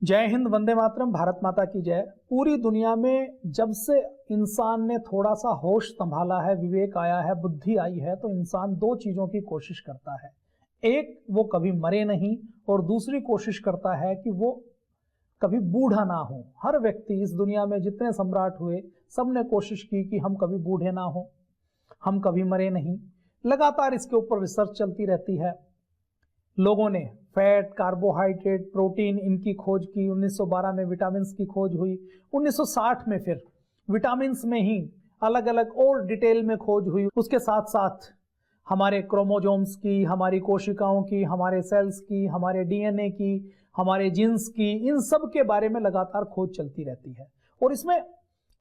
जय हिंद, वंदे मातरम, भारत माता की जय। पूरी दुनिया में जब से इंसान ने थोड़ा सा होश संभाला है, विवेक आया है, बुद्धि आई है, तो इंसान दो चीजों की कोशिश करता है। एक, वो कभी मरे नहीं, और दूसरी कोशिश करता है कि वो कभी बूढ़ा ना हो। हर व्यक्ति इस दुनिया में जितने सम्राट हुए, सबने कोशिश की कि हम कभी बूढ़े ना हो, हम कभी मरे नहीं। लगातार इसके ऊपर रिसर्च चलती रहती है। लोगों ने फैट, कार्बोहाइड्रेट, प्रोटीन, इनकी खोज की। 1912 में विटामिन की खोज हुई। 1960 में फिर विटामिन में ही अलग अलग और डिटेल में खोज हुई। उसके साथ साथ हमारे क्रोमोजोम्स की, हमारी कोशिकाओं की, हमारे सेल्स की, हमारे डीएनए की, हमारे जीन्स की, इन सब के बारे में लगातार खोज चलती रहती है। और इसमें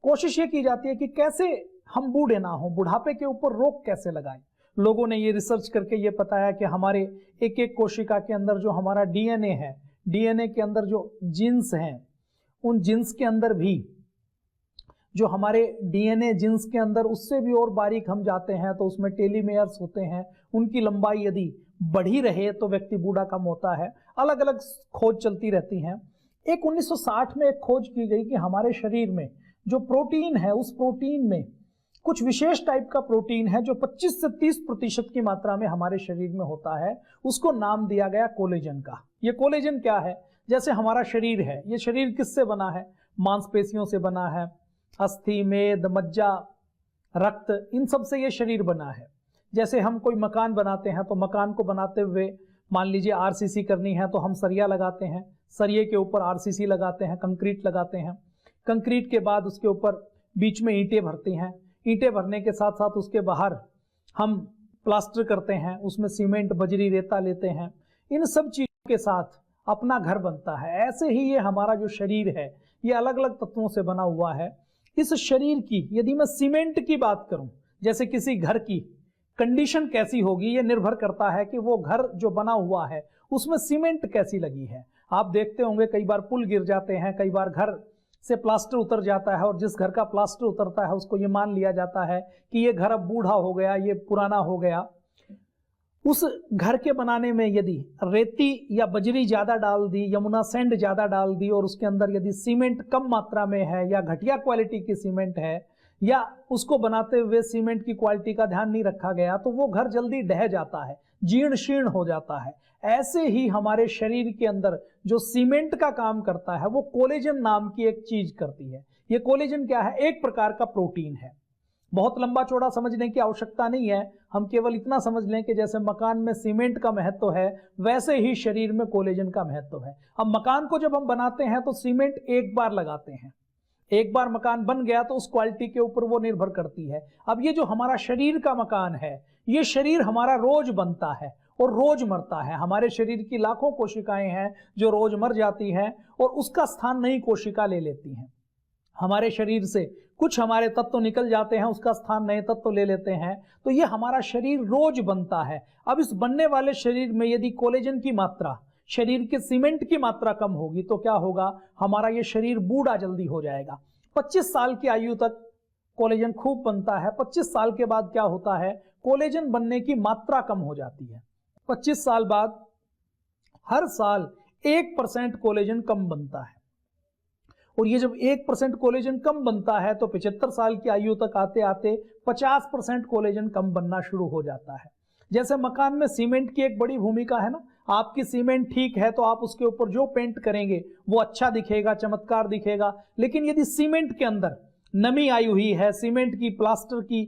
कोशिश ये की जाती है कि कैसे हम बूढ़े ना हो, बुढ़ापे के ऊपर रोक कैसे लगाएं। लोगों ने ये रिसर्च करके ये बताया कि हमारे एक एक कोशिका के अंदर जो हमारा डीएनए है, डीएनए के अंदर जो जीन्स हैं, उन जीन्स के अंदर भी जो हमारे डीएनए जीन्स के अंदर उससे भी और बारीक हम जाते हैं तो उसमें टेलीमेयर्स होते हैं। उनकी लंबाई यदि बढ़ी रहे तो व्यक्ति बूढ़ा कम होता है। अलग अलग खोज चलती रहती हैं। एक 1960 में एक खोज की गई कि हमारे शरीर में जो प्रोटीन है, उस प्रोटीन में कुछ विशेष टाइप का प्रोटीन है जो 25 से 30% की मात्रा में हमारे शरीर में होता है। उसको नाम दिया गया कोलेजन का। ये कोलेजन क्या है? जैसे हमारा शरीर है, ये शरीर किससे बना है? मांसपेशियों से बना है, अस्थि, मेद, मज्जा, रक्त, इन सब से ये शरीर बना है। जैसे हम कोई मकान बनाते हैं तो मकान को बनाते हुए मान लीजिए आरसीसी करनी है तो हम सरिया लगाते हैं, सरिये के ऊपर आरसीसी लगाते हैं, कंक्रीट लगाते हैं। कंक्रीट के बाद उसके ऊपर बीच में ईंटें भरती हैं। ईंटें भरने के साथ साथ उसके बाहर हम प्लास्टर करते हैं, उसमें सीमेंट, बजरी, रेता लेते हैं। इन सब चीजों के साथ अपना घर बनता है। ऐसे ही ये हमारा जो शरीर है, ये अलग अलग तत्वों से बना हुआ है। इस शरीर की यदि मैं सीमेंट की बात करूं, जैसे किसी घर की कंडीशन कैसी होगी, ये निर्भर करता है कि वो घर जो बना हुआ है उसमें सीमेंट कैसी लगी है। आप देखते होंगे कई बार पुल गिर जाते हैं, कई बार घर से प्लास्टर उतर जाता है, और जिस घर का प्लास्टर उतरता है उसको ये मान लिया जाता है कि ये घर अब बूढ़ा हो गया, ये पुराना हो गया। उस घर के बनाने में यदि रेती या बजरी ज्यादा डाल दी, यमुना सैंड ज्यादा डाल दी, और उसके अंदर यदि सीमेंट कम मात्रा में है या घटिया क्वालिटी की सीमेंट है, या उसको बनाते हुए सीमेंट की क्वालिटी का ध्यान नहीं रखा गया, तो वो घर जल्दी ढह जाता है, जीर्ण शीर्ण हो जाता है। ऐसे ही हमारे शरीर के अंदर जो सीमेंट का काम करता है वो कोलेजन नाम की एक चीज करती है। ये कोलेजन क्या है? एक प्रकार का प्रोटीन है। बहुत लंबा चौड़ा समझने की आवश्यकता नहीं है, हम केवल इतना समझ लें कि जैसे मकान में सीमेंट का महत्व है, वैसे ही शरीर में कोलेजन का महत्व है। अब मकान को जब हम बनाते हैं तो सीमेंट एक बार लगाते हैं, एक बार मकान बन गया तो उस क्वालिटी के ऊपर वो निर्भर करती है। अब ये जो हमारा शरीर का मकान है, ये शरीर हमारा रोज बनता है और रोज मरता है। हमारे शरीर की लाखों कोशिकाएं हैं जो रोज मर जाती हैं और उसका स्थान नई कोशिका ले लेती हैं। हमारे शरीर से कुछ हमारे तत्व निकल जाते हैं, उसका स्थान नए तत्व ले लेते हैं। तो ये हमारा शरीर रोज बनता है। अब इस बनने वाले शरीर में यदि कोलेजन की मात्रा, शरीर के सीमेंट की मात्रा कम होगी तो क्या होगा? हमारा ये शरीर बूढ़ा जल्दी हो जाएगा। 25 साल की आयु तक कोलेजन खूब बनता है। 25 साल के बाद क्या होता है? कोलेजन बनने की मात्रा कम हो जाती है। 25 साल बाद हर साल 1% कोलेजन कम बनता है। और ये जब 1% कोलेजन कम बनता है तो 75 साल की आयु तक आते आते 50% कोलेजन कम बनना शुरू हो जाता है। जैसे मकान में सीमेंट की एक बड़ी भूमिका है ना। आपकी सीमेंट ठीक है तो आप उसके ऊपर जो पेंट करेंगे वो अच्छा दिखेगा, चमत्कार दिखेगा। लेकिन यदि सीमेंट के अंदर नमी आई हुई है, सीमेंट की, प्लास्टर की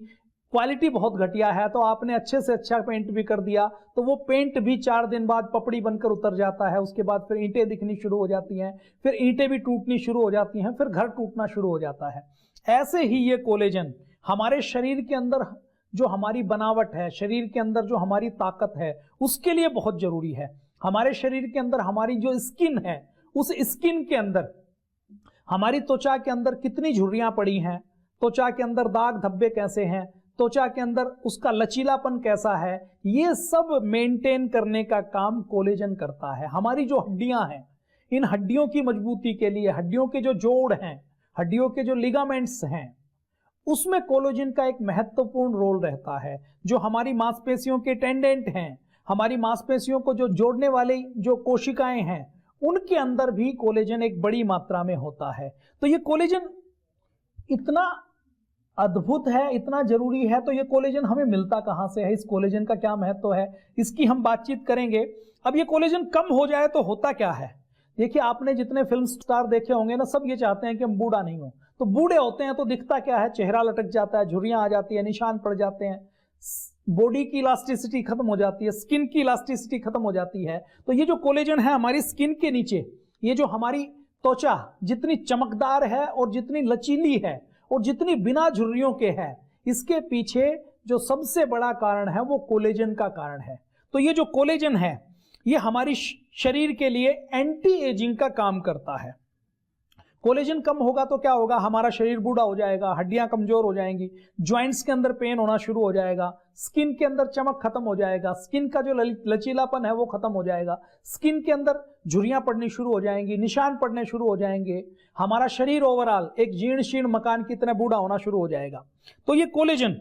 क्वालिटी बहुत घटिया है, तो आपने अच्छे से अच्छा पेंट भी कर दिया तो वो पेंट भी 4 दिन बाद पपड़ी बनकर उतर जाता है। उसके बाद फिर ईंटें दिखनी शुरू हो जाती हैं, फिर ईंटें भी टूटनी शुरू हो जाती हैं, फिर घर टूटना शुरू हो जाता है। ऐसे ही ये कोलेजन हमारे शरीर के अंदर जो हमारी बनावट है, शरीर के अंदर जो हमारी ताकत है, उसके लिए बहुत जरूरी है। हमारे शरीर के अंदर हमारी जो स्किन है, उस स्किन के अंदर, हमारी त्वचा के अंदर कितनी झुर्रियां पड़ी हैं, त्वचा के अंदर दाग धब्बे कैसे हैं, त्वचा के अंदर उसका लचीलापन कैसा है, ये सब मेंटेन करने का काम कोलेजन करता है। हमारी जो हड्डियां हैं, इन हड्डियों की मजबूती के लिए, हड्डियों के जो जोड़ हैं, हड्डियों के जो लिगामेंट्स हैं, उसमें कोलेजन का एक महत्वपूर्ण रोल रहता है। जो हमारी मांसपेशियों के टेंडेंट हैं, हमारी मांसपेशियों को जो जोड़ने वाले जो कोशिकाएं हैं, उनके अंदर भी कोलेजन एक बड़ी मात्रा में होता है। तो ये कोलेजन इतना अद्भुत है, इतना जरूरी है, तो ये कोलेजन हमें मिलता कहां से है, इस कोलेजन का क्या महत्व है, इसकी हम बातचीत करेंगे। अब ये कोलेजन कम हो जाए तो होता क्या है। देखिए, आपने जितने फिल्म स्टार देखे होंगे ना, सब ये चाहते हैं कि हम बूढ़ा नहीं हो। तो बूढ़े होते हैं तो दिखता क्या है, चेहरा लटक जाता है, झुर्रियां आ जाती है, निशान पड़ जाते हैं, बॉडी की इलास्टिसिटी खत्म हो जाती है, स्किन की इलास्टिसिटी खत्म हो जाती है। तो ये जो कोलेजन है हमारी स्किन के नीचे, ये जो हमारी त्वचा जितनी चमकदार है और जितनी लचीली है और जितनी बिना झुर्रियों के है, इसके पीछे जो सबसे बड़ा कारण है वो कोलेजन का कारण है। तो ये जो कोलेजन है ये हमारी शरीर के लिए एंटी एजिंग का काम करता है। कोलेजन कम होगा तो क्या होगा, हमारा शरीर बूढ़ा हो जाएगा, हड्डियां कमजोर हो जाएंगी, ज्वाइंट्स के अंदर पेन होना शुरू हो जाएगा, स्किन के अंदर चमक खत्म हो जाएगा, स्किन का जो लचीलापन है वो खत्म हो जाएगा, स्किन के अंदर झुर्रियां पड़नी शुरू हो जाएंगी, निशान पड़ने शुरू हो जाएंगे, हमारा शरीर ओवरऑल एक जीर्ण शीर्ण मकान की तरह बूढ़ा होना शुरू हो जाएगा। तो ये कोलेजन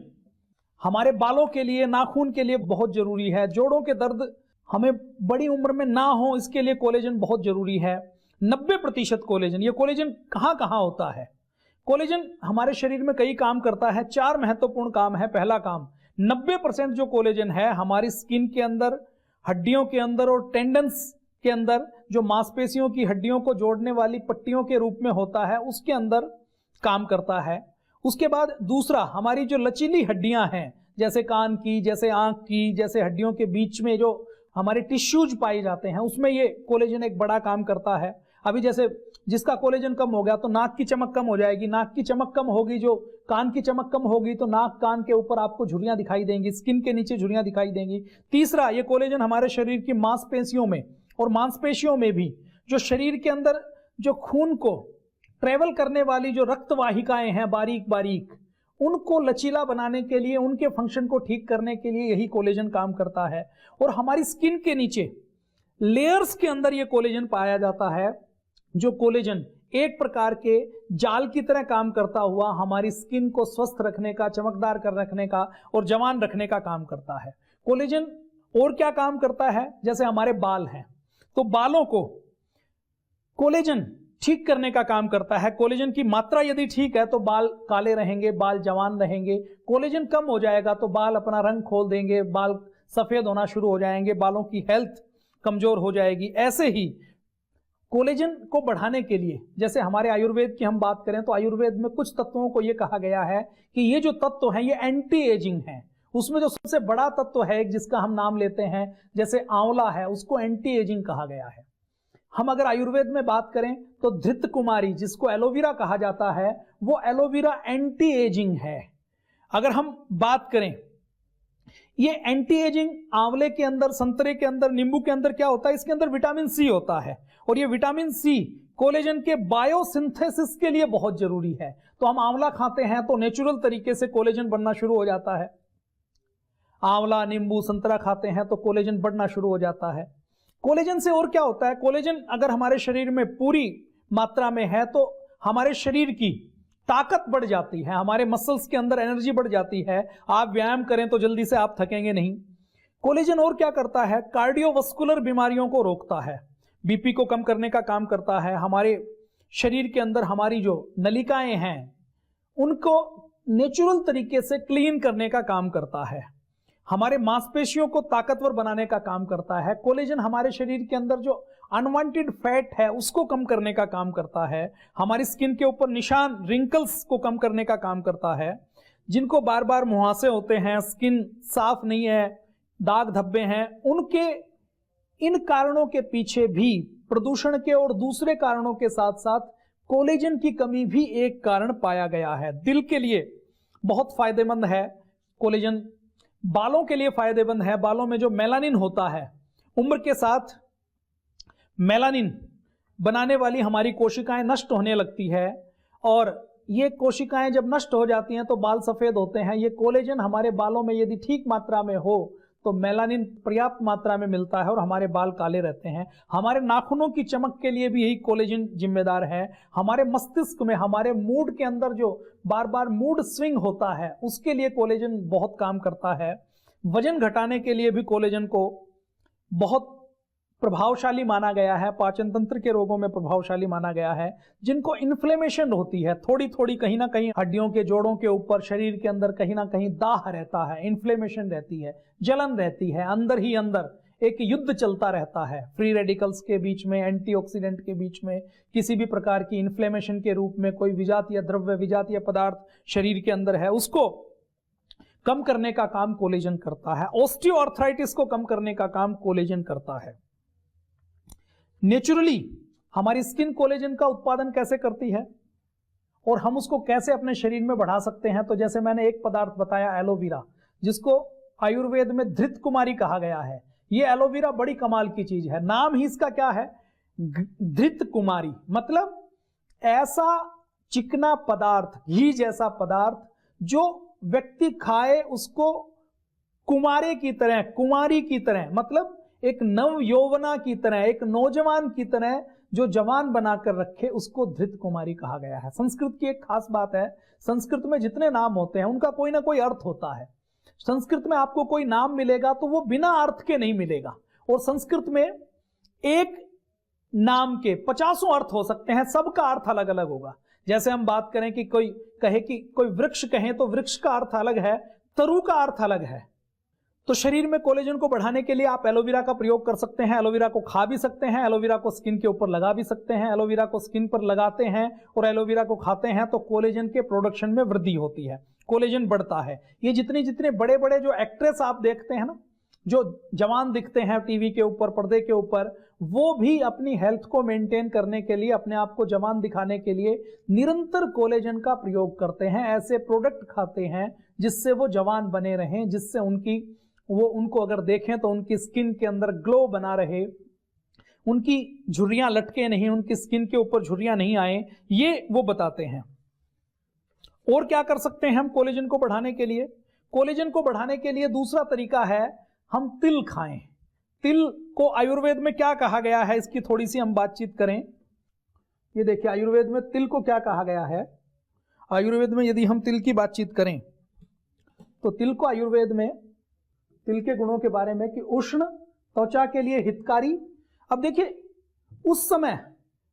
हमारे बालों के लिए, नाखून के लिए बहुत जरूरी है। जोड़ों के दर्द हमें बड़ी उम्र में ना हो, इसके लिए कोलेजन बहुत जरूरी है। 90% कोलेजन, ये कोलेजन कहां कहां होता है। कोलेजन हमारे शरीर में कई काम करता है, 4 महत्वपूर्ण काम है। पहला काम, 90% जो कोलेजन है हमारी स्किन के अंदर, हड्डियों के अंदर और टेंडन्स के अंदर, जो मांसपेशियों की हड्डियों को जोड़ने वाली पट्टियों के रूप में होता है, उसके अंदर काम करता है। उसके बाद दूसरा, हमारी जो लचीली हड्डियां हैं, जैसे कान की, जैसे आंख की, जैसे हड्डियों के बीच में जो हमारे टिश्यूज पाए जाते हैं, उसमें ये कोलेजन एक बड़ा काम करता है। अभी जैसे जिसका कोलेजन कम हो गया तो नाक की चमक कम हो जाएगी, नाक की चमक कम होगी, जो कान की चमक कम होगी तो नाक कान के ऊपर आपको झुर्रियां दिखाई देंगी, स्किन के नीचे झुर्रियां दिखाई देंगी। तीसरा, ये कोलेजन हमारे शरीर की मांसपेशियों में और मांसपेशियों में भी, जो शरीर के अंदर जो खून को ट्रेवल करने वाली जो रक्त वाहिकाएं हैं बारीक बारीक, उनको लचीला बनाने के लिए, उनके फंक्शन को ठीक करने के लिए यही कोलेजन काम करता है। और हमारी स्किन के नीचे लेयर्स के अंदर ये कोलेजन पाया जाता है, जो कोलेजन एक प्रकार के जाल की तरह काम करता हुआ हमारी स्किन को स्वस्थ रखने का, चमकदार कर रखने का और जवान रखने का काम करता है। कोलेजन और क्या काम करता है, जैसे हमारे बाल हैं, तो बालों को कोलेजन ठीक करने का काम करता है। कोलेजन की मात्रा यदि ठीक है तो बाल काले रहेंगे, बाल जवान रहेंगे। कोलेजन कम हो जाएगा तो बाल अपना रंग खोल देंगे, बाल सफेद होना शुरू हो जाएंगे, बालों की हेल्थ कमजोर हो जाएगी। ऐसे ही कोलेजन को बढ़ाने के लिए, जैसे हमारे आयुर्वेद की हम बात करें तो आयुर्वेद में कुछ तत्वों को यह कहा गया है कि ये जो तत्व हैं ये एंटी एजिंग हैं। उसमें जो सबसे बड़ा तत्व है जिसका हम नाम लेते हैं, जैसे आंवला है, उसको एंटी एजिंग कहा गया है। हम अगर आयुर्वेद में बात करें तो धृत कुमारी, जिसको एलोवेरा कहा जाता है, वो एलोवेरा एंटी एजिंग है। अगर हम बात करें, ये एंटी एजिंग आंवले के अंदर, संतरे के अंदर, नींबू के अंदर क्या होता है, इसके अंदर विटामिन सी होता है, और ये विटामिन सी कोलेजन के बायोसिंथेसिस के लिए बहुत जरूरी है। तो हम आंवला खाते हैं तो नेचुरल तरीके से कोलेजन बनना शुरू हो जाता है। आंवला, नींबू, संतरा खाते हैं तो कोलेजन बढ़ना शुरू हो जाता है। कोलेजन से और क्या होता है, कोलेजन अगर हमारे शरीर में पूरी मात्रा में है तो हमारे शरीर की ताकत बढ़ जाती है, हमारे मसल्स के अंदर एनर्जी बढ़ जाती है। आप व्यायाम करें तो जल्दी से आप थकेंगे नहीं। कोलेजन और क्या करता है, कार्डियोवास्कुलर बीमारियों को रोकता है, बीपी को कम करने का काम करता है। हमारे शरीर के अंदर हमारी जो नलिकाएं हैं उनको नेचुरल तरीके से क्लीन करने का काम करता है। हमारे मांसपेशियों को ताकतवर बनाने का काम करता है। कोलेजन हमारे शरीर के अंदर जो अनवांटेड फैट है उसको कम करने का काम करता है। हमारी स्किन के ऊपर निशान, रिंकल्स को कम करने का काम करता है। जिनको बार बार मुहासे होते हैं, स्किन साफ नहीं है, दाग धब्बे हैं, उनके इन कारणों के पीछे भी प्रदूषण के और दूसरे कारणों के साथ साथ कोलेजन की कमी भी एक कारण पाया गया है। दिल के लिए बहुत फायदेमंद है कोलेजन, बालों के लिए फायदेमंद है। बालों में जो मेलानिन होता है, उम्र के साथ मेलानिन बनाने वाली हमारी कोशिकाएं नष्ट होने लगती है, और ये कोशिकाएं जब नष्ट हो जाती हैं तो बाल सफेद होते हैं। ये कोलेजन हमारे बालों में यदि ठीक मात्रा में हो तो मेलानिन पर्याप्त मात्रा में मिलता है और हमारे बाल काले रहते हैं। हमारे नाखूनों की चमक के लिए भी यही कोलेजन जिम्मेदार है। हमारे मस्तिष्क में, हमारे मूड के अंदर जो बार बार मूड स्विंग होता है, उसके लिए कोलेजन बहुत काम करता है। वजन घटाने के लिए भी कोलेजन को बहुत प्रभावशाली माना गया है, पाचन तंत्र के रोगों में प्रभावशाली माना गया है, जिनको इन्फ्लेमेशन होती है, थोड़ी थोड़ी कहीं ना कहीं हड्डियों के जोड़ों के ऊपर शरीर के अंदर कहीं ना कहीं दाह रहता है, इन्फ्लेमेशन रहती है, जलन रहती है, अंदर ही अंदर एक युद्ध चलता रहता है फ्री रेडिकल्स के बीच में, एंटीऑक्सीडेंट के बीच में, किसी भी प्रकार की इन्फ्लेमेशन के रूप में कोई विजातीय द्रव्य, विजातीय पदार्थ शरीर के अंदर है, उसको कम करने का काम कोलेजन करता है। ऑस्टियोआर्थराइटिस को कम करने का काम कोलेजन करता है। नेचुरली हमारी स्किन कोलेजन का उत्पादन कैसे करती है और हम उसको कैसे अपने शरीर में बढ़ा सकते हैं, तो जैसे मैंने एक पदार्थ बताया एलोवेरा, जिसको आयुर्वेद में धृत कुमारी कहा गया है। ये एलोवेरा बड़ी कमाल की चीज है, नाम ही इसका क्या है, धृत कुमारी, मतलब ऐसा चिकना पदार्थ, घी जैसा पदार्थ जो व्यक्ति खाए उसको कुमारे की तरह, कुमारी की तरह, मतलब एक नव यौवना की तरह, एक नौजवान की तरह जो जवान बनाकर रखे, उसको धृत कुमारी कहा गया है। संस्कृत की एक खास बात है, संस्कृत में जितने नाम होते हैं उनका कोई ना कोई अर्थ होता है। संस्कृत में आपको कोई नाम मिलेगा तो वो बिना अर्थ के नहीं मिलेगा, और संस्कृत में एक नाम के 50 अर्थ हो सकते हैं, सबका अर्थ अलग अलग होगा। जैसे हम बात करें कि कोई कहे कि कोई वृक्ष कहें तो वृक्ष का अर्थ अलग है, तरु का अर्थ अलग है। तो शरीर में कोलेजन को बढ़ाने के लिए आप एलोवेरा का प्रयोग कर सकते हैं। एलोवेरा को खा भी सकते हैं, एलोवेरा को स्किन के ऊपर लगा भी सकते हैं। एलोवेरा को स्किन पर लगाते हैं और एलोवेरा को खाते हैं तो कोलेजन के प्रोडक्शन में वृद्धि होती है, कोलेजन बढ़ता है। ये जितने बड़े बड़े जो एक्ट्रेस आप देखते हैं ना, जो जवान दिखते हैं टीवी के ऊपर, पर्दे के ऊपर, वो भी अपनी हेल्थ को मेंटेन करने के लिए, अपने आप को जवान दिखाने के लिए निरंतर कोलेजन का प्रयोग करते हैं। ऐसे प्रोडक्ट खाते हैं जिससे वो जवान बने रहें, जिससे उनको अगर देखें तो उनकी स्किन के अंदर ग्लो बना रहे, उनकी झुर्रियां लटके नहीं, उनकी स्किन के ऊपर झुर्रियां नहीं आए, ये वो बताते हैं। और क्या कर सकते हैं हम कोलेजन को बढ़ाने के लिए? कोलेजन को बढ़ाने के लिए दूसरा तरीका है, हम तिल खाएं। तिल को आयुर्वेद में क्या कहा गया है, इसकी थोड़ी सी हम बातचीत करें। ये देखिए आयुर्वेद में तिल को क्या कहा गया है। आयुर्वेद में यदि हम तिल की बातचीत करें तो तिल को आयुर्वेद में, तिल के गुणों के बारे में कि उष्ण, त्वचा के लिए हितकारी। अब देखिए उस समय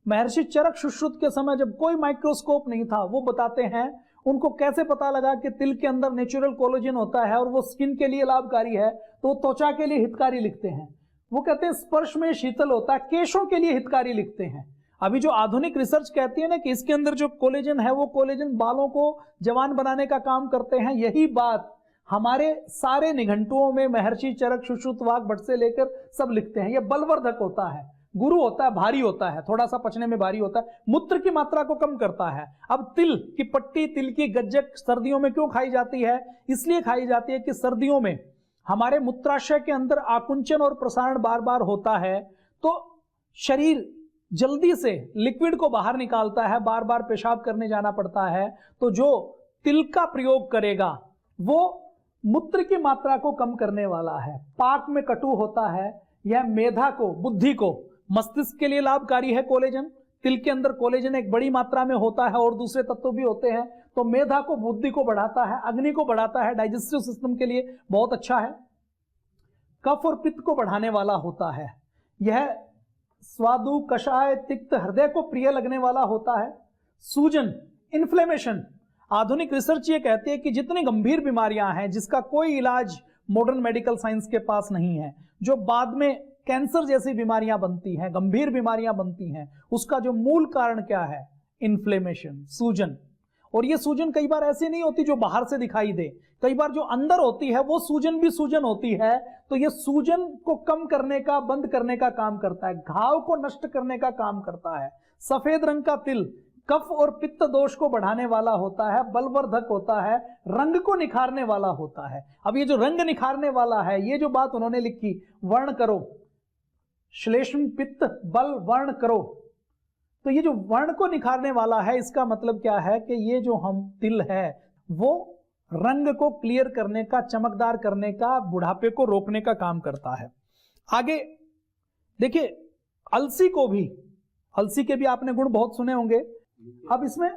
महर्षि चरक सुश्रुत के समय जब कोई माइक्रोस्कोप नहीं था, वो बताते हैं उनको कैसे पता लगा कि तिल के अंदर नेचुरल कोलेजन होता है और वो स्किन के लिए लाभकारी है, तो त्वचा के लिए हितकारी लिखते हैं। वो कहते हैं स्पर्श में शीतल होता है, केशों के लिए हितकारी लिखते हैं। अभी जो आधुनिक रिसर्च कहती है ना कि इसके अंदर जो कोलेजन है वो कोलेजन बालों को जवान बनाने का काम करते हैं, यही बात हमारे सारे निघंटुओं में महर्षि चरक सुश्रुत वाक भट्ट से लेकर सब लिखते हैं। ये बलवर्धक होता है, गुरु होता है, भारी होता है, थोड़ा सा पचने में भारी होता है, मूत्र की मात्रा को कम करता है। अब तिल की पट्टी, तिल की गज्जक सर्दियों में क्यों खाई जाती है? इसलिए खाई जाती है कि सर्दियों में हमारे मूत्राशय के अंदर आकुंचन और प्रसारण बार बार होता है, तो शरीर जल्दी से लिक्विड को बाहर निकालता है, बार बार पेशाब करने जाना पड़ता है। तो जो तिल का प्रयोग करेगा वो मूत्र की मात्रा को कम करने वाला है। पाक में कटु होता है, यह मेधा को, बुद्धि को, मस्तिष्क के लिए लाभकारी है कोलेजन। तिल के अंदर कोलेजन एक बड़ी मात्रा में होता है और दूसरे तत्व भी होते हैं, तो मेधा को, बुद्धि को बढ़ाता है, अग्नि को बढ़ाता है, डाइजेस्टिव सिस्टम के लिए बहुत अच्छा है। कफ और पित्त को बढ़ाने वाला होता है। यह स्वादु, कषाय, तिक्त, हृदय को प्रिय लगने वाला होता है। सूजन, इन्फ्लेमेशन, आधुनिक रिसर्च ये कहती है कि जितनी गंभीर बीमारियां हैं जिसका कोई इलाज मॉडर्न मेडिकल साइंस के पास नहीं है, जो बाद में कैंसर जैसी बीमारियां बनती हैं, गंभीर बीमारियां बनती हैं, उसका जो मूल कारण क्या है? इन्फ्लेमेशन, सूजन। और ये सूजन कई बार ऐसी नहीं होती जो बाहर से दिखाई दे, कई बार जो अंदर होती है वो सूजन भी सूजन होती है। तो ये सूजन को कम करने का, बंद करने का काम करता है, घाव को नष्ट करने का काम करता है। सफेद रंग का तिल कफ और पित्त दोष को बढ़ाने वाला होता है, बलवर्धक होता है, रंग को निखारने वाला होता है। अब ये जो रंग निखारने वाला है, ये जो बात उन्होंने लिखी, वर्ण करो, श्लेष्म पित्त बल वर्ण करो, तो ये जो वर्ण को निखारने वाला है, इसका मतलब क्या है कि ये जो हम तिल है वो रंग को क्लियर करने का, चमकदार करने का, बुढ़ापे को रोकने का काम करता है। आगे देखिए अलसी को भी, अलसी के भी आपने गुण बहुत सुने होंगे। अब इसमें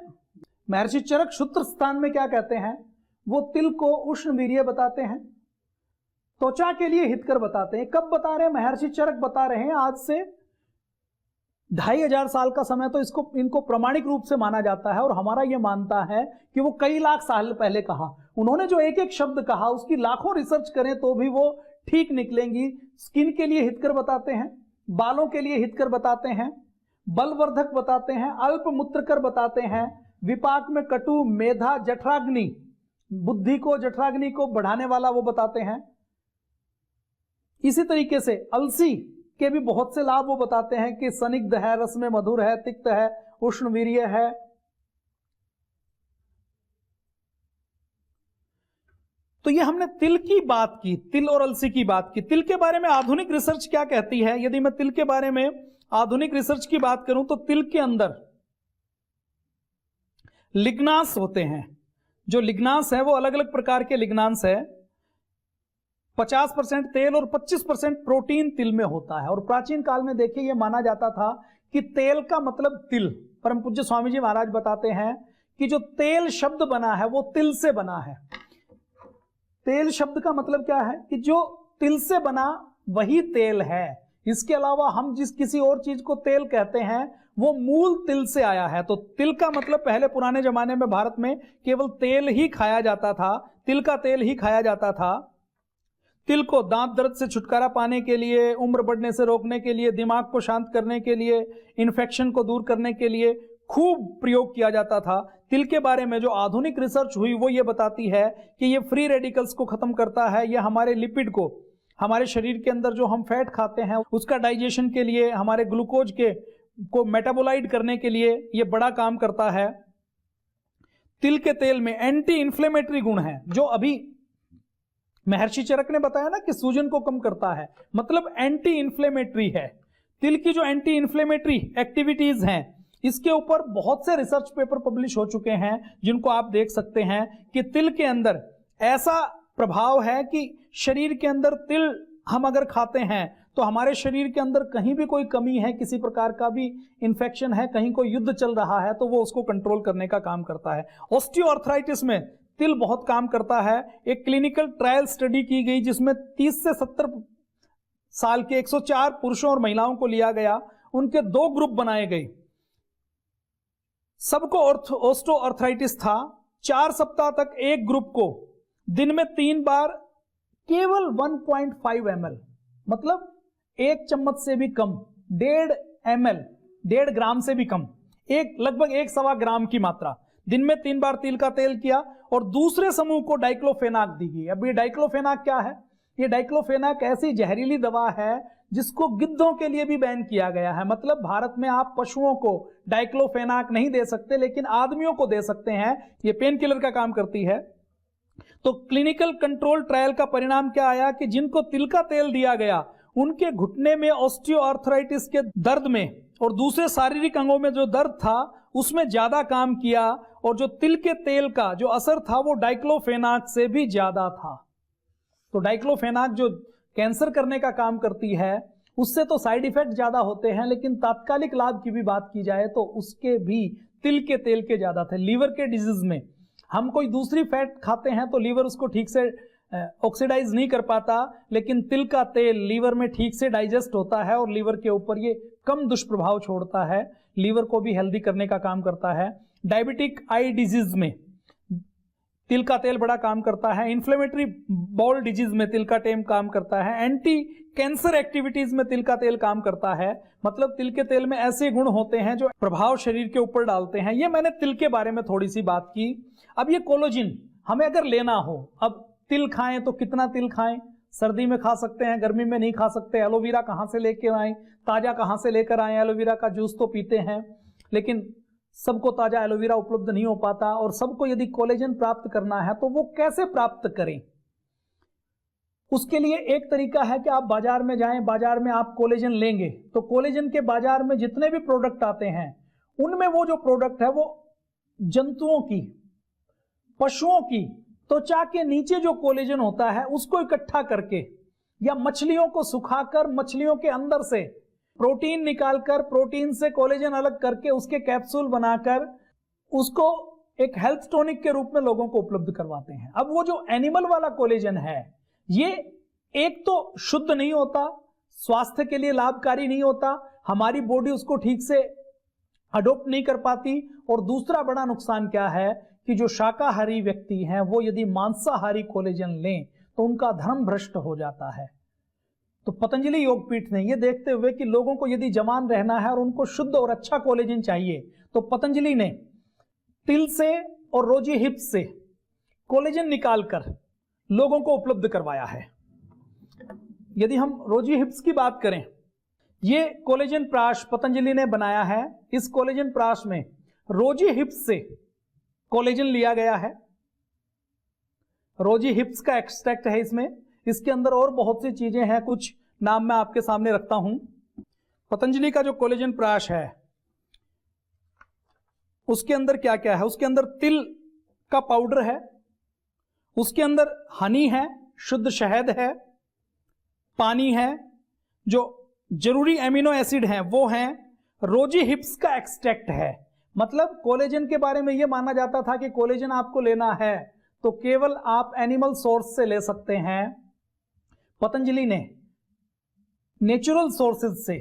महर्षि चरक सूत्र स्थान में क्या कहते हैं, वो तिल को उष्ण वीर्य बताते हैं। त्वचा के लिए हितकर बताते हैं। कब बता रहे हैं? महर्षि चरक बता रहे हैं, आज से 2500 साल का समय तो इनको प्रामाणिक रूप से माना जाता है, और हमारा यह मानता है कि वो कई लाख साल पहले कहा। उन्होंने जो एक एक शब्द कहा उसकी लाखों रिसर्च करें तो भी वो ठीक निकलेंगी। स्किन के लिए हितकर बताते हैं, बालों के लिए हितकर बताते हैं, बलवर्धक बताते हैं, अल्प मूत्रकर बताते हैं, विपाक में कटु, मेधा, जठराग्नि, बुद्धि को, जठराग्नि को बढ़ाने वाला वो बताते हैं। इसी तरीके से अलसी के भी बहुत से लाभ वो बताते हैं कि सनिग्ध है, रस में मधुर है, तिक्त है, उष्ण वीर्य है। तो ये हमने तिल की बात की, तिल और अलसी की बात की। तिल के बारे में आधुनिक रिसर्च क्या कहती है? यदि मैं तिल के बारे में आधुनिक रिसर्च की बात करूं तो तिल के अंदर लिग्नांस होते हैं। जो लिग्नांस है वो अलग अलग प्रकार के लिग्नांस है। 50% तेल और 25% प्रोटीन तिल में होता है। और प्राचीन काल में देखिए ये माना जाता था कि तेल का मतलब तिल। परम पूज्य स्वामी जी महाराज बताते हैं कि जो तेल शब्द बना है वो तिल से बना है। तेल शब्द का मतलब क्या है? कि जो तिल से बना वही तेल है। इसके अलावा हम जिस किसी और चीज को तेल कहते हैं वो मूल तिल से आया है। तो तिल का मतलब पहले पुराने जमाने में भारत में केवल तेल ही खाया जाता था, तिल का तेल ही खाया जाता था। तिल को दांत दर्द से छुटकारा पाने के लिए, उम्र बढ़ने से रोकने के लिए, दिमाग को शांत करने के लिए, इन्फेक्शन को दूर करने के लिए खूब प्रयोग किया जाता था। तिल के बारे में जो आधुनिक रिसर्च हुई वो ये बताती है कि ये फ्री रेडिकल्स को खत्म करता है, ये हमारे लिपिड को, हमारे शरीर के अंदर जो हम फैट खाते हैं उसका डाइजेशन के लिए, हमारे ग्लूकोज को मेटाबोलाइट करने के लिए ये बड़ा काम करता है। तिल के तेल में एंटी इंफ्लेमेटरी गुण है, जो अभी महर्षि चरक ने बताया ना कि सूजन को कम करता है, मतलब एंटी इंफ्लेमेटरी है। तिल की जो एंटी इंफ्लेमेटरी एक्टिविटीज हैं इसके ऊपर बहुत से रिसर्च पेपर पब्लिश हो चुके हैं, जिनको आप देख सकते हैं कि तिल के अंदर ऐसा प्रभाव है कि शरीर के अंदर तिल हम अगर खाते हैं तो हमारे शरीर के अंदर कहीं भी कोई कमी है, किसी प्रकार का भी इंफेक्शन है, कहीं कोई युद्ध चल रहा है तो वो उसको कंट्रोल करने का काम करता है। ऑस्टियोआर्थराइटिस में तिल बहुत काम करता है। एक क्लिनिकल ट्रायल स्टडी की गई जिसमें 30 से 70 साल के 104 पुरुषों और महिलाओं को लिया गया, उनके 2 ग्रुप बनाए गए। सबको ऑस्टियोआर्थराइटिस था। 4 सप्ताह तक एक ग्रुप को दिन में 3 बार केवल 1.5 ml, मतलब 1 चम्मच से भी कम, 1.5 ml, 1.5 ग्राम से भी कम, लगभग 1.25 ग्राम की मात्रा, दिन में 3 बार तिल का तेल किया। और दूसरे समूह को डाइक्लोफेनाक दी गई। अब ये डाइक्लोफेनाक क्या है? ये डाइक्लोफेनाक ऐसी जहरीली दवा है जिसको गिद्धों के लिए भी बैन किया गया है। मतलब भारत में आप पशुओं को डाइक्लोफेनाक नहीं दे सकते, लेकिन आदमियों को दे सकते हैं। ये पेन किलर का काम करती है। तो क्लिनिकल कंट्रोल ट्रायल का परिणाम क्या आया कि जिनको तिल का तेल दिया गया उनके घुटने में ऑस्टियोआर्थराइटिस के दर्द में और दूसरे शारीरिक अंगों में जो दर्द था उसमें ज्यादा काम किया, और जो तिल के तेल का जो असर था वो डाइक्लोफेनाक से भी ज्यादा था। तो डाइक्लोफेनाक जो कैंसर करने का काम करती है उससे तो साइड इफेक्ट ज्यादा होते हैं, लेकिन तात्कालिक लाभ की भी बात की जाए तो उसके भी तिल के तेल के ज्यादा थे। लीवर के डिजीज में हम कोई दूसरी फैट खाते हैं तो लीवर उसको ठीक से ऑक्सीडाइज नहीं कर पाता, लेकिन तिल का तेल लीवर में ठीक से डाइजेस्ट होता है और लीवर के ऊपर ये कम दुष्प्रभाव छोड़ता है, लीवर को भी हेल्दी करने का काम करता है। डायबिटिक आई डिजीज में तिल का तेल बड़ा काम करता है। इन्फ्लेमेटरी बाउल डिजीज में तिल का तेल काम करता है। एंटी कैंसर एक्टिविटीज में तिल का तेल काम करता है। मतलब तिल के तेल में ऐसे गुण होते हैं जो प्रभाव शरीर के ऊपर डालते हैं। ये मैंने तिल के बारे में थोड़ी सी बात की। अब ये कोलेजन हमें अगर लेना हो, अब तिल खाएं तो कितना तिल खाएं? सर्दी में खा सकते हैं, गर्मी में नहीं खा सकते। एलोवेरा कहाँ से लेके आए? ताजा कहाँ से लेकर आए? एलोवेरा का जूस तो पीते हैं, लेकिन सबको ताजा एलोवेरा उपलब्ध नहीं हो पाता। और सबको यदि कोलेजन प्राप्त करना है तो वो कैसे प्राप्त करें? उसके लिए एक तरीका है कि आप बाजार में जाएं, बाजार में आप कोलेजन लेंगे तो कोलेजन के बाजार में जितने भी प्रोडक्ट आते हैं उनमें वो जो प्रोडक्ट है वो जंतुओं की, पशुओं की त्वचा के नीचे जो कोलेजन होता है उसको इकट्ठा करके या मछलियों को सुखाकर मछलियों के अंदर से प्रोटीन निकालकर, प्रोटीन से कोलेजन अलग करके उसके कैप्सूल बनाकर उसको एक हेल्थ टॉनिक के रूप में लोगों को उपलब्ध करवाते हैं। अब वो जो एनिमल वाला कोलेजन है ये एक तो शुद्ध नहीं होता, स्वास्थ्य के लिए लाभकारी नहीं होता, हमारी बॉडी उसको ठीक से अडॉप्ट नहीं कर पाती, और दूसरा बड़ा नुकसान क्या है कि जो शाकाहारी व्यक्ति हैं वो यदि मांसाहारी कोलेजन लें तो उनका धर्म भ्रष्ट हो जाता है। तो पतंजलि योगपीठ ने ये देखते हुए कि लोगों को यदि जवान रहना है और उनको शुद्ध और अच्छा कोलेजन चाहिए, तो पतंजलि ने तिल से और रोजी हिप्स से कोलेजन निकालकर लोगों को उपलब्ध करवाया है। यदि हम रोजी हिप्स की बात करें, ये कोलेजन प्राश पतंजलि ने बनाया है। इस कोलेजन प्राश में रोजी हिप्स से कोलेजन लिया गया है। रोजी हिप्स का एक्सट्रैक्ट है इसमें। इसके अंदर और बहुत सी चीजें हैं, कुछ नाम मैं आपके सामने रखता हूं। पतंजलि का जो कोलेजन प्राश है उसके अंदर क्या क्या है? उसके अंदर तिल का पाउडर है, उसके अंदर हनी है, शुद्ध शहद है, पानी है, जो जरूरी एमिनो एसिड हैं वो हैं, रोजी हिप्स का एक्सट्रैक्ट है। मतलब कोलेजन के बारे में यह माना जाता था कि कोलेजन आपको लेना है तो केवल आप एनिमल सोर्स से ले सकते हैं। पतंजलि ने नेचुरल सोर्सेज से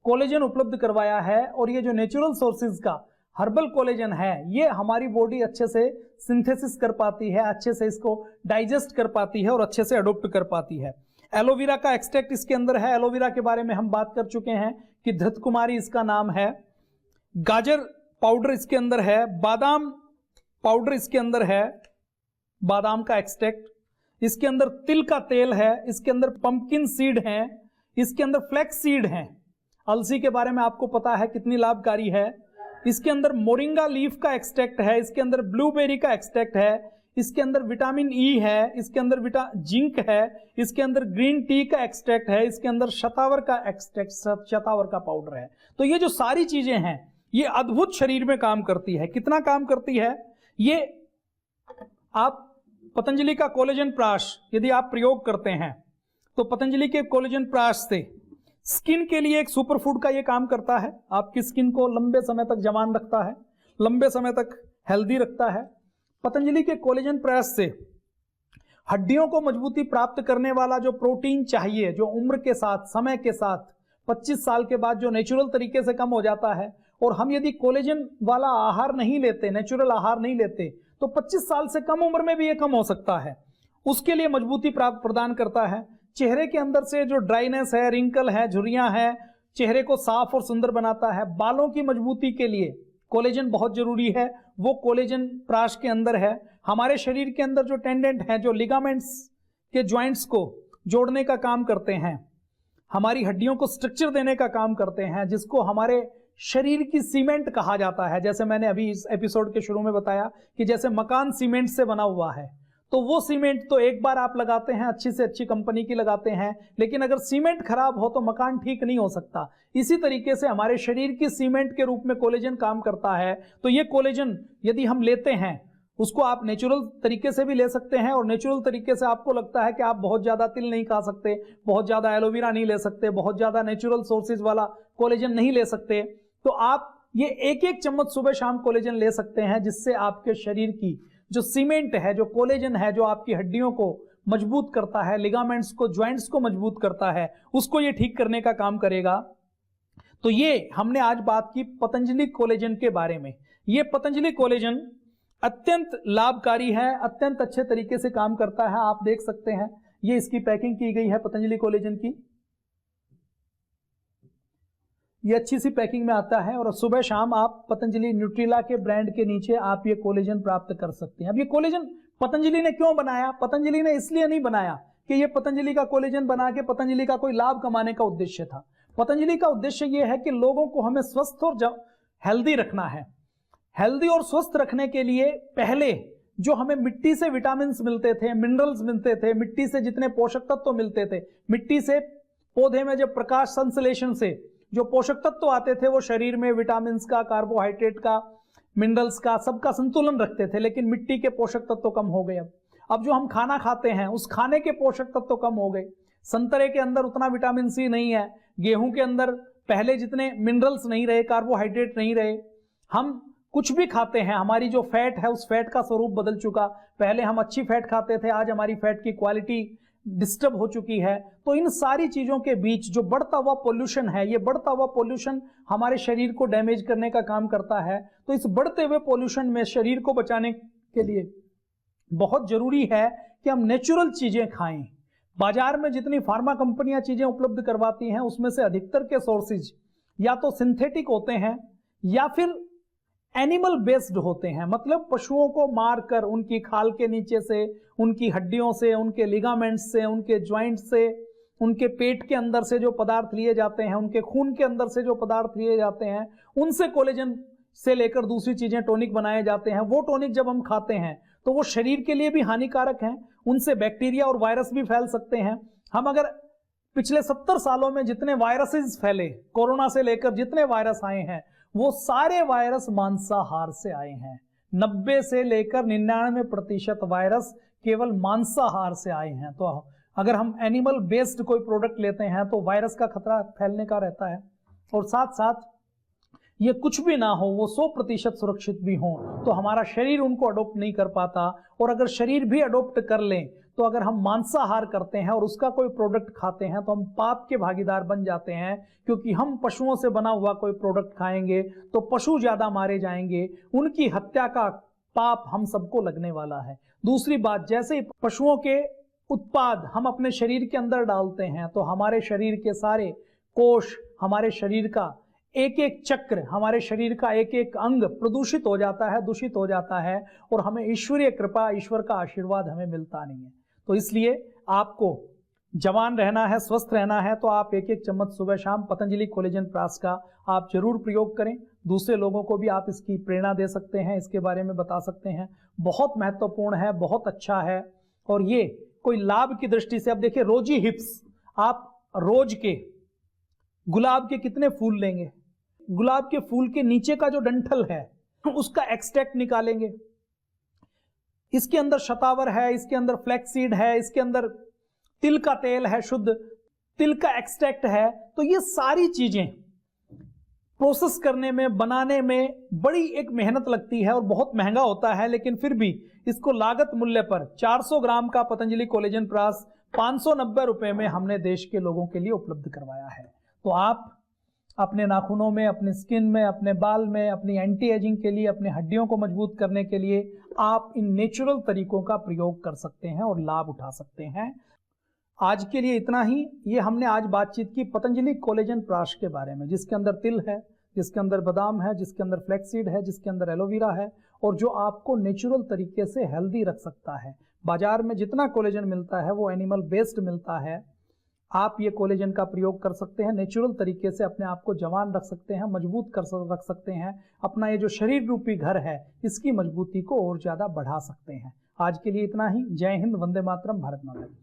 कोलेजन उपलब्ध करवाया है, और ये जो नेचुरल सोर्सेज का हर्बल कोलेजन है ये हमारी बॉडी अच्छे से सिंथेसिस कर पाती है, अच्छे से इसको डाइजेस्ट कर पाती है और अच्छे से अडॉप्ट कर पाती है। एलोवेरा का एक्सट्रैक्ट इसके अंदर है। एलोवेरा के बारे में हम बात कर चुके हैं कि धृत कुमारी इसका नाम है। गाजर पाउडर इसके अंदर है, बादाम पाउडर इसके अंदर है, बादाम का एक्सट्रैक्ट, इसके अंदर तिल का तेल है, इसके अंदर पंपकिन सीड है, इसके अंदर फ्लैक्स सीड है। अलसी के बारे में आपको पता है कितनी लाभकारी है। इसके अंदर मोरिंगा लीफ का एक्सट्रैक्ट है, इसके अंदर ब्लूबेरी का एक्सट्रैक्ट है, इसके अंदर विटामिन ई है, इसके अंदर जिंक है, इसके अंदर ग्रीन टी का एक्सट्रैक्ट है, इसके अंदर शतावर का एक्सट्रैक्ट, शतावर का पाउडर है। तो ये जो सारी चीजें हैं ये अद्भुत शरीर में काम करती है। कितना काम करती है ये? आप पतंजलि का कोलेजन प्राश यदि आप प्रयोग करते हैं तो पतंजलि के कोलेजन प्राश से स्किन के लिए एक सुपरफूड का ये काम करता है। आपकी स्किन को लंबे समय तक जवान रखता है, लंबे समय तक हेल्दी रखता है। पतंजलि के कोलेजन प्राश से हड्डियों को मजबूती प्राप्त करने वाला जो प्रोटीन चाहिए, जो उम्र के साथ, समय के साथ 25 साल के बाद जो नेचुरल तरीके से कम हो जाता है, और हम यदि कोलेजन वाला आहार नहीं लेते, नेचुरल आहार नहीं लेते, तो 25 साल से कम उम्र में भी ये कम हो सकता है। उसके लिए मजबूती प्राप्त प्रदान करता है। चेहरे के अंदर से जो ड्राइनेस है, रिंकल है, झुर्रियां हैं, चेहरे को साफ और सुंदर बनाता है। बालों की मजबूती के लिए कोलेजन बहुत जरूरी है, वो कोलेजन प्राश के अंदर है। हमारे शरीर के अंदर जो टेंडेंट हैं, जो लिगामेंट्स के ज्वाइंट्स को जोड़ने का काम करते हैं, हमारी हड्डियों को स्ट्रक्चर देने का काम करते हैं, जिसको हमारे शरीर की सीमेंट कहा जाता है। जैसे मैंने अभी इस एपिसोड के शुरू में बताया कि जैसे मकान सीमेंट से बना हुआ है, तो वो सीमेंट तो एक बार आप लगाते हैं, अच्छी से अच्छी कंपनी की लगाते हैं, लेकिन अगर सीमेंट खराब हो तो मकान ठीक नहीं हो सकता। इसी तरीके से हमारे शरीर की सीमेंट के रूप में कोलेजन काम करता है। तो ये कोलेजन यदि हम लेते हैं, उसको आप नेचुरल तरीके से भी ले सकते हैं, और नेचुरल तरीके से आपको लगता है कि आप बहुत ज्यादा तिल नहीं खा सकते, बहुत ज्यादा एलोवेरा नहीं ले सकते, बहुत ज्यादा नेचुरल सोर्सेज वाला कोलेजन नहीं ले सकते, तो आप ये एक एक चम्मच सुबह शाम कोलेजन ले सकते हैं, जिससे आपके शरीर की जो सीमेंट है, जो कोलेजन है, जो आपकी हड्डियों को मजबूत करता है, लिगामेंट्स को, ज्वाइंट्स को मजबूत करता है, उसको ये ठीक करने का काम करेगा। तो ये हमने आज बात की पतंजलि कोलेजन के बारे में। ये पतंजलि कोलेजन अत्यंत लाभकारी है, अत्यंत अच्छे तरीके से काम करता है। आप देख सकते हैं ये इसकी पैकिंग की गई है पतंजलि कोलेजन की। ये अच्छी सी पैकिंग में आता है, और सुबह शाम आप पतंजलि न्यूट्रिला के ब्रांड के नीचे आप ये कोलेजन प्राप्त कर सकते हैं। अब ये कोलेजन पतंजलि ने क्यों बनाया? पतंजलि ने इसलिए नहीं बनाया कि ये पतंजलि का कोलेजन बना के पतंजलि का कोई लाभ कमाने का उद्देश्य था। पतंजलि का उद्देश्य ये है कि लोगों को हमें स्वस्थ और हेल्दी रखना है। हेल्दी और स्वस्थ रखने के लिए पहले जो हमें मिट्टी से विटामिन मिलते थे, मिनरल्स मिलते थे, मिट्टी से जितने पोषक तत्व मिलते थे, मिट्टी से पौधे में जब प्रकाश संश्लेषण से जो पोषक तत्व आते थे, वो शरीर में विटामिन का, कार्बोहाइड्रेट का, मिनरल्स का, सबका संतुलन रखते थे। लेकिन मिट्टी के पोषक तत्व कम हो गए। अब जो हम खाना खाते हैं उस खाने के पोषक तत्व कम हो गए। संतरे के अंदर उतना विटामिन सी नहीं है, गेहूं के अंदर पहले जितने मिनरल्स नहीं रहे, कार्बोहाइड्रेट नहीं रहे। हम कुछ भी खाते हैं, हमारी जो फैट है उस फैट का स्वरूप बदल चुका। पहले हम अच्छी फैट खाते थे, आज हमारी फैट की क्वालिटी डिस्टर्ब हो चुकी है। तो इन सारी चीजों के बीच जो बढ़ता हुआ पोल्यूशन है, ये बढ़ता हुआ पोल्यूशन हमारे शरीर को डैमेज करने का काम करता है। तो इस बढ़ते हुए पोल्यूशन में शरीर को बचाने के लिए बहुत जरूरी है कि हम नेचुरल चीजें खाएं। बाजार में जितनी फार्मा कंपनियां चीजें उपलब्ध करवाती हैं उसमें से अधिकतर के सोर्सेज या तो सिंथेटिक होते हैं या फिर एनिमल बेस्ड होते हैं, मतलब पशुओं को मारकर उनकी खाल के नीचे से, उनकी हड्डियों से, उनके लिगामेंट्स से, उनके ज्वाइंट से, उनके पेट के अंदर से जो पदार्थ लिए जाते हैं, उनके खून के अंदर से जो पदार्थ लिए जाते हैं, उनसे कोलेजन से लेकर दूसरी चीजें टॉनिक बनाए जाते हैं। वो टॉनिक जब हम खाते हैं तो वो शरीर के लिए भी हानिकारक हैं, उनसे बैक्टीरिया और वायरस भी फैल सकते हैं। हम अगर पिछले 70 सालों में जितने वायरसेस फैले, कोरोना से लेकर जितने वायरस आए हैं, वो सारे वायरस मांसाहार से आए हैं। 90 से लेकर 99% वायरस केवल मांसाहार से आए हैं। तो अगर हम एनिमल बेस्ड कोई प्रोडक्ट लेते हैं तो वायरस का खतरा फैलने का रहता है, और साथ साथ ये कुछ भी ना हो, वो 100% सुरक्षित भी हो, तो हमारा शरीर उनको अडोप्ट नहीं कर पाता। और अगर शरीर भी अडोप्ट कर लें तो अगर हम मांसाहार करते हैं और उसका कोई प्रोडक्ट खाते हैं तो हम पाप के भागीदार बन जाते हैं, क्योंकि हम पशुओं से बना हुआ कोई प्रोडक्ट खाएंगे तो पशु ज्यादा मारे जाएंगे, उनकी हत्या का पाप हम सबको लगने वाला है। दूसरी बात, जैसे ही पशुओं के उत्पाद हम अपने शरीर के अंदर डालते हैं तो हमारे शरीर के सारे कोष, हमारे शरीर का एक एक चक्र, हमारे शरीर का एक एक अंग प्रदूषित हो जाता है, दूषित हो जाता है, और हमें ईश्वरीय कृपा, ईश्वर का आशीर्वाद हमें मिलता नहीं है। तो इसलिए आपको जवान रहना है, स्वस्थ रहना है, तो आप एक एक चम्मच सुबह शाम पतंजलि कोलेजन प्राश का आप जरूर प्रयोग करें। दूसरे लोगों को भी आप इसकी प्रेरणा दे सकते हैं, इसके बारे में बता सकते हैं। बहुत महत्वपूर्ण है, बहुत अच्छा है। और ये कोई लाभ की दृष्टि से, अब देखिए रोजी हिप्स, आप रोज के गुलाब के कितने फूल लेंगे, गुलाब के फूल के नीचे का जो डंठल है उसका एक्सट्रैक्ट निकालेंगे, इसके अंदर शतावर है, इसके अंदर फ्लैक्सीड है, इसके अंदर तिल का तेल है, शुद्ध तिल का एक्सट्रैक्ट है। तो ये सारी चीजें प्रोसेस करने में, बनाने में बड़ी एक मेहनत लगती है और बहुत महंगा होता है, लेकिन फिर भी इसको लागत मूल्य पर 400 ग्राम का पतंजलि कोलेजन प्राश 590 रुपए में हमने देश के लोगों के लिए उपलब्ध करवाया है। तो आप अपने नाखूनों में, अपनी स्किन में, अपने बाल में, अपनी एंटी एजिंग के लिए, अपनी हड्डियों को मजबूत करने के लिए आप इन नेचुरल तरीकों का प्रयोग कर सकते हैं और लाभ उठा सकते हैं। आज के लिए इतना ही। ये हमने आज बातचीत की पतंजलि कोलेजन प्राश के बारे में, जिसके अंदर तिल है, जिसके अंदर बादाम है, जिसके अंदर फ्लैक्सीड है, जिसके अंदर एलोवेरा है, और जो आपको नेचुरल तरीके से हेल्दी रख सकता है। बाजार में जितना कोलेजन मिलता है वो एनिमल बेस्ड मिलता है। आप ये कोलेजन का प्रयोग कर सकते हैं, नेचुरल तरीके से अपने आप को जवान रख सकते हैं, मजबूत रख सकते हैं। अपना ये जो शरीर रूपी घर है इसकी मजबूती को और ज़्यादा बढ़ा सकते हैं। आज के लिए इतना ही। जय हिंद, वंदे मातरम, भारत माता की।